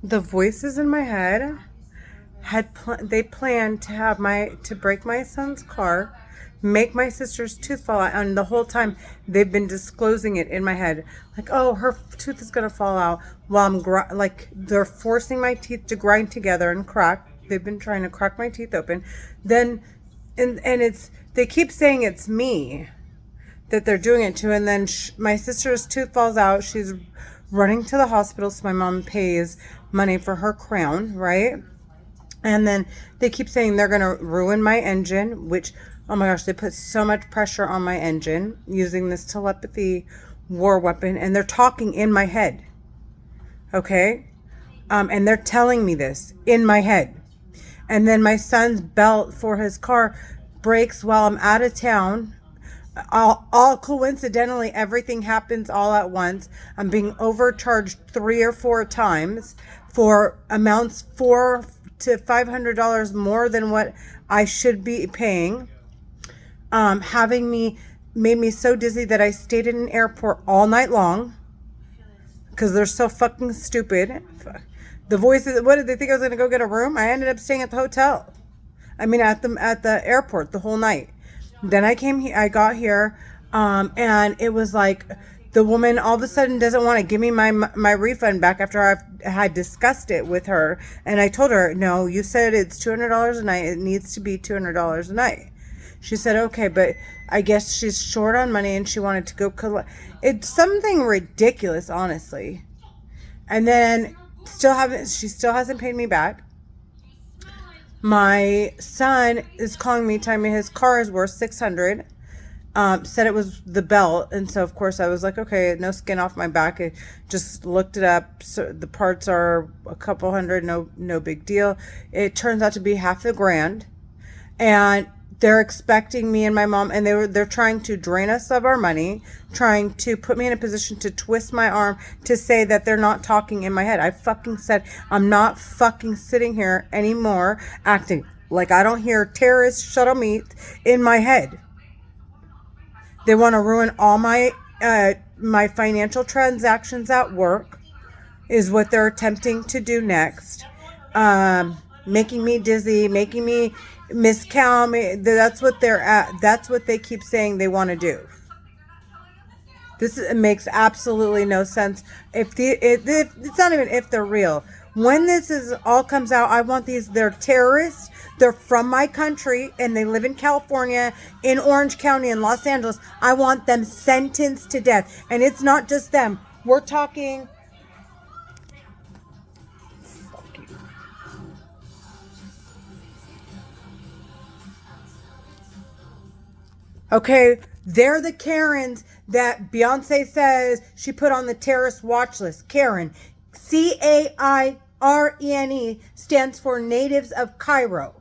The voices in my head they planned to break my son's car, make my sister's tooth fall out, and the whole time they've been disclosing it in my head, like, oh, her tooth is gonna fall out, while like they're forcing my teeth to grind together and crack. They've been trying to crack my teeth open. Then, and it's they keep saying it's me that they're doing it to, and then my sister's tooth falls out. She's running to the hospital, so my mom pays money for her crown, right? And then they keep saying they're going to ruin my engine, which, oh my gosh, they put so much pressure on my engine using this telepathy war weapon, and they're talking in my head, okay? And they're telling me this in my head. And then my son's belt for his car breaks while I'm out of town. All coincidentally, everything happens all at once. I'm being overcharged 3 or 4 times for amounts $400 to $500 more than what I should be paying. Made me so dizzy that I stayed in an airport all night long because they're so fucking stupid. The voices, what did they think I was going to go get a room? I ended up staying at the hotel. I mean, at the airport the whole night. Then I got here, and it was like the woman all of a sudden doesn't want to give me my refund back after I had discussed it with her. And I told her, no, you said it's $200 a night. It needs to be $200 a night. She said, okay, but I guess she's short on money and she wanted to go collect. It's something ridiculous, honestly. And then she still hasn't paid me back. My son is calling me, telling me his car is worth $600. Said it was the belt, and so of course I was like, okay, no skin off my back. I just looked it up. So the parts are a couple hundred, no big deal. It turns out to be half a grand, and they're expecting me and my mom, and they're trying to drain us of our money, trying to put me in a position to twist my arm to say that they're not talking in my head. I fucking said, I'm not fucking sitting here anymore acting like I don't hear terrorist shuttle meat in my head. They want to ruin all my financial transactions at work is what they're attempting to do next. Making me dizzy, making me miscount me. That's what they're at. That's what they keep saying they want to do. It makes absolutely no sense. If it's not even if they're real. When this is all comes out, I want they're terrorists. They're from my country and they live in California, in Orange County, in Los Angeles. I want them sentenced to death. And it's not just them. We're talking. Okay, they're the Karens that Beyonce says she put on the terrorist watch list. Karen. Cairene stands for Natives of Cairo.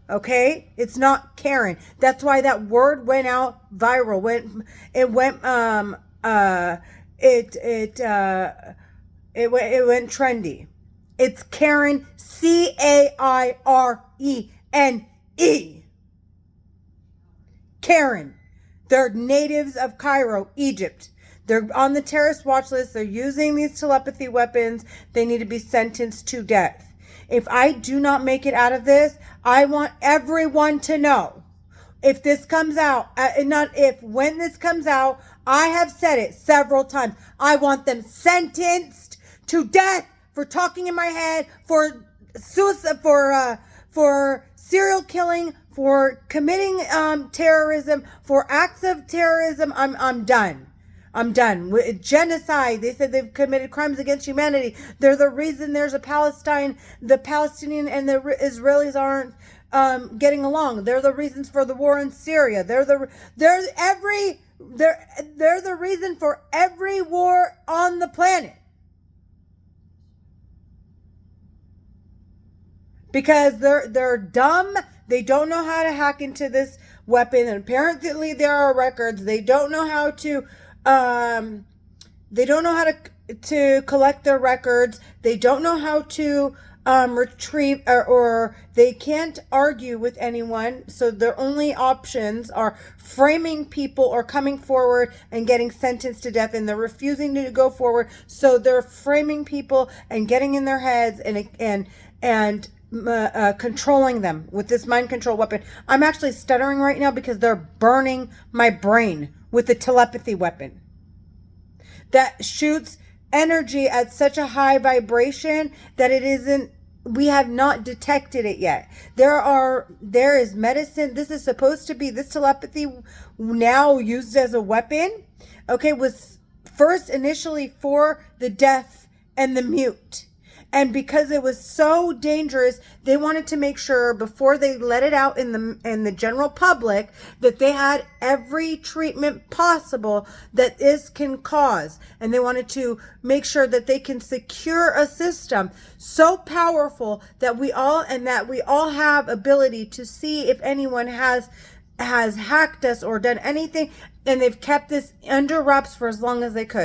Okay? It's not Karen. That's why that word went out viral. It went trendy. It's Karen, Cairene. Karen. They're natives of Cairo, Egypt. They're on the terrorist watch list. They're using these telepathy weapons. They need to be sentenced to death. If I do not make it out of this, I want everyone to know. If this comes out, when this comes out, I have said it several times. I want them sentenced to death for talking in my head, for suicide, for serial killing, for committing terrorism, for acts of terrorism. I'm done. I'm done. With genocide. They said they've committed crimes against humanity. They're the reason there's a Palestine. The Palestinian and the Israelis aren't getting along. They're the reasons for the war in Syria. They're the reason for every war on the planet. Because they're dumb. They don't know how to hack into this weapon, and apparently there are records. They don't know how to to collect their records. They don't know how to retrieve, or they can't argue with anyone. So their only options are framing people or coming forward and getting sentenced to death, and they're refusing to go forward. So they're framing people and getting in their heads and controlling them with this mind control weapon. I'm actually stuttering right now because they're burning my brain with the telepathy weapon that shoots energy at such a high vibration that it isn't, we have not detected it yet. There is medicine. This is supposed to be, this telepathy now used as a weapon, okay, was first initially for the deaf and the mute. And because it was so dangerous, they wanted to make sure before they let it out in the general public that they had every treatment possible that this can cause. And they wanted to make sure that they can secure a system so powerful that we all have ability to see if anyone has hacked us or done anything. And they've kept this under wraps for as long as they could.